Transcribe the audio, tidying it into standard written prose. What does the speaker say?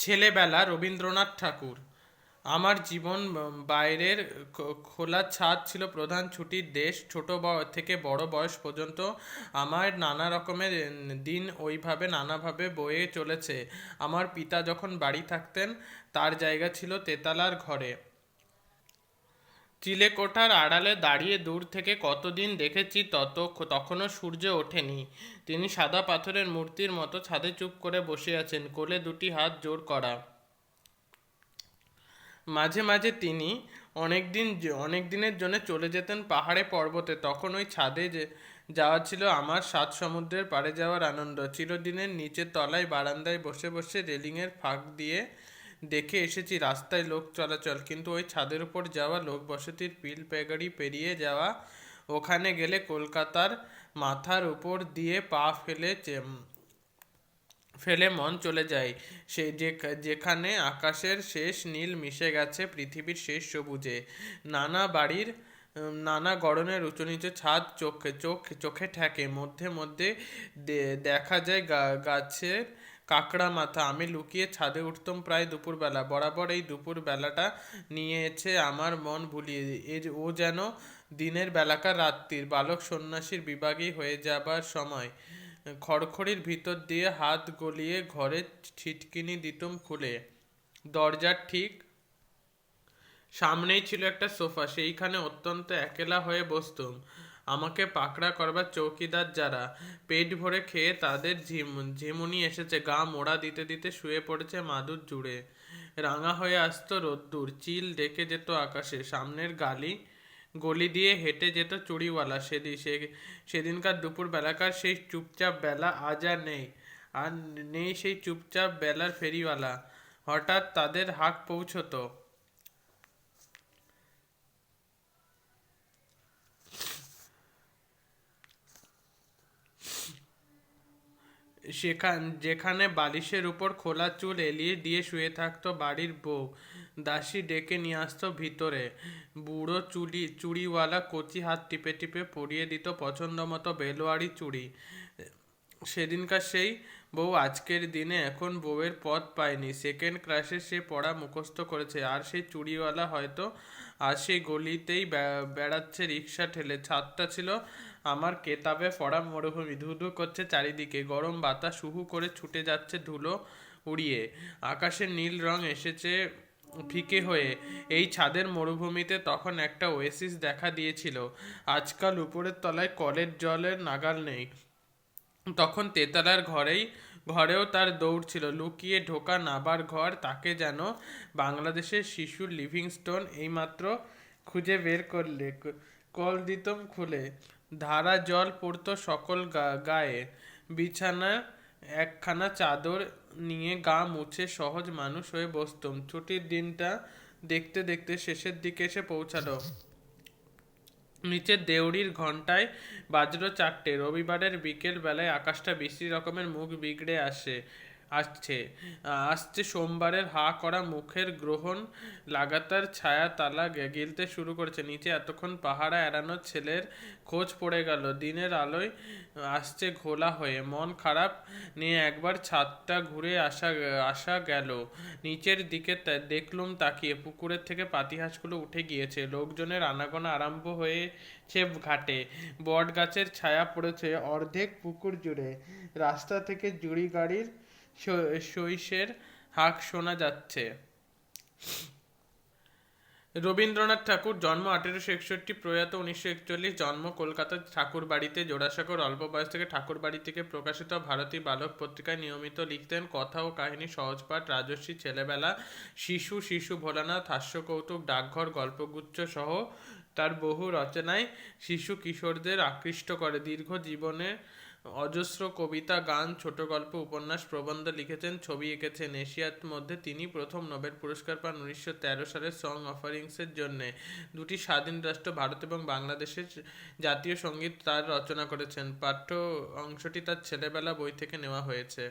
ছেলেবেলা রবীন্দ্রনাথ ঠাকুর। আমার জীবন বাইরের খোলা ছাদ ছিল প্রধান ছুটির দেশ। ছোট থেকে বড় বয়স পর্যন্ত আমার নানা রকমের দিন ওইভাবে নানাভাবে বয়ে চলেছে। আমার পিতা যখন বাড়ি থাকতেন তার জায়গা ছিল তেতালার ঘরে। চিলেকোঠার আড়ালে দাঁড়িয়ে দূর থেকে কতদিন দেখেছি, তখনও সূর্য ওঠেনি। তিনি সাদা পাথরের মূর্তির মতো ছাদে চুপ করে বসে আছেন, কোলে দুটি হাত জোর করা। মাঝে মাঝে তিনি অনেক দিনের জন্য চলে যেতেন পাহাড়ে পর্বতে। তখন ওই ছাদে যাওয়া ছিল আমার সাত সমুদ্রের পাড়ে যাওয়ার আনন্দ। চিরদিনের নিচের তলায় বারান্দায় বসে বসে রেলিংয়ের ফাঁক দিয়ে দেখে এসেছি রাস্তায় লোক চলাচল, কিন্তু ওই ছাদের উপর যাওয়া, লোক বসতির পিল প্যাগাড়ি পেরিয়ে যাওয়া, ওখানে গেলে কলকাতার মাথার উপর দিয়ে পা ফেলে মন চলে যায় যেখানে আকাশের শেষ নীল মিশে গেছে পৃথিবীর শেষ সবুজে। নানা বাড়ির নানা গড়নের উঁচু নিচু ছাদ চোখে ঠেকে। মধ্যে মধ্যে দেখা যায় গাছের কাকড়া মাথা। আমি লুকিয়ে ছাদে উঠতাম প্রায় দুপুরবেলা। বরাবর এই দুপুর বেলাটা নিয়েছে আমার মন ভুলিয়ে। ও যেন দিনের বেলাকার রাত্রির বালক সন্ন্যাসীর বিভাগী হয়ে যাবার সময়। খড়খড়ির ভিতর দিয়ে হাত গলিয়ে ঘরের ছিটকিনি দিতুম খুলে। দরজার ঠিক সামনেই ছিল একটা সোফা, সেইখানে অত্যন্ত একলা হয়ে বসতুম। আমাকে পাকড়া করবার চৌকিদার যারা পেট ভরে খেয়ে তাদের ঝিমুনি এসেছে, গা মোড়া দিতে দিতে শুয়ে পড়েছে মাদুর জুড়ে। রাঙা হয়ে আসতো রোদ্দুর, চিল ডেকে যেত আকাশে। সামনের গলি দিয়ে হেঁটে যেত চুড়িওয়ালা। সেদিনকার দুপুর বেলাকার সেই চুপচাপ বেলা আজ আর নেই। আর নেই সেই চুপচাপ বেলার ফেরিওয়ালা। হঠাৎ তাদের হাঁক পৌঁছতো। যেখানে বালিশের উপর খোলা চুল এলিয়ে দিয়ে শুয়ে থাকতো বাড়ির বউ। দাসী ডেকে নিয়ে আসতো ভিতরে। বুড়ো চুড়িওয়ালা কচি হাত টিপে টিপে পরিয়ে দিত পছন্দ মতো বেলোয়ারি চুড়ি। সেদিনকার সেই বউ আজকের দিনে এখন বউয়ের পদ পায়নি। সেকেন্ড ক্লাসে সে পড়া মুখস্থ করেছে, আর সেই চুড়িওয়ালা হয়তো আর সেই গলিতেই বেড়াচ্ছে রিক্সা ঠেলে। ছাদটা ছিল আমার কেতাবে পড়া মরুভূমি। ধুধু করছে চারিদিকে, গরম বাতাস হু হু করে ছুটে যাচ্ছে ধুলো উড়িয়ে। আকাশের নীল রং এসেছে ফিকে হয়ে। এই ছাদের মরুভূমিতে তখন একটা ওয়েসিস দেখা দিয়েছিল। আজকাল উপরের তলায় কলের জলের নাগাল নেই। তখন তেতালার ঘরেও তার দৌড় ছিল। লুকিয়ে ঢোকা নাবার ঘর, তাকে যেন বাংলাদেশের শিশুর লিভিংস্টোন এইমাত্র খুঁজে বের করলে। কল দিতম খুলে, ধারা জল পড়তো সকল গায়ে। বিছানা একখানা চাদর নিয়ে গা মুছে সহজ মানুষ হয়ে বসতুম। ছুটির দিনটা দেখতে দেখতে শেষের দিকে এসে পৌঁছালো। নিচের দেউড়ির ঘণ্টায় বাজলো 4টে। রবিবারের বিকেল বেলায় আকাশটা বিশ্রী রকমের মুখ বিগড়ে আসছে আসছে সোমবারের হা করা মুখের গ্রহণ লাগাতার ছায়া তালা গিলতে শুরু করেছে। নিচে এতক্ষণ পাহারা এড়ানো ছেলের খোঁজ পড়ে গেল। দিনের আলোয় আসছে ঘোলা হয়ে। মন খারাপ নিয়ে একবার ছাদটা ঘুরে আসা গেল। নিচের দিকে দেখলুম তাকিয়ে, পুকুরের থেকে পাতিহাঁসগুলো উঠে গিয়েছে। লোকজনের আনাগোনা আরম্ভ হয়েছে ঘাটে। বট গাছের ছায়া পড়েছে অর্ধেক পুকুর জুড়ে। রাস্তা থেকে জুড়ি গাড়ির শৈশের হাঁক শোনা যাচ্ছে। রবীন্দ্রনাথ ঠাকুর, জন্ম 1861, প্রয়াত 1941। জন্ম কলকাতার ঠাকুরবাড়িতে। জোড়াসাঁকোর। অল্প বয়স থেকে ঠাকুরবাড়ি থেকে প্রকাশিত ভারতী বালক পত্রিকায় নিয়মিত লিখতেন কথা ও কাহিনী, সহজপাঠ, রাজর্ষি, ছেলেবেলা, শিশু ভোলানাথ, হাস্যকৌতুক, ডাকঘর, গল্পগুচ্ছ সহ তার বহু রচনায় শিশু কিশোরদের আকৃষ্ট করে। দীর্ঘ জীবনে অজস্র কবিতা, গান, ছোট গল্প, উপন্যাস, প্রবন্ধ লিখেছেন, ছবি এঁকেছেন। এশিয়ার মধ্যে তিনি প্রথম নোবেল পুরস্কার পান 1913 সালে সং অফারিংসের জন্যে। দুটি স্বাধীন রাষ্ট্র ভারত এবং বাংলাদেশের জাতীয় সঙ্গীত তার রচনা করেছেন। পাঠ্য অংশটি তার ছেলেবেলা বই থেকে নেওয়া হয়েছে।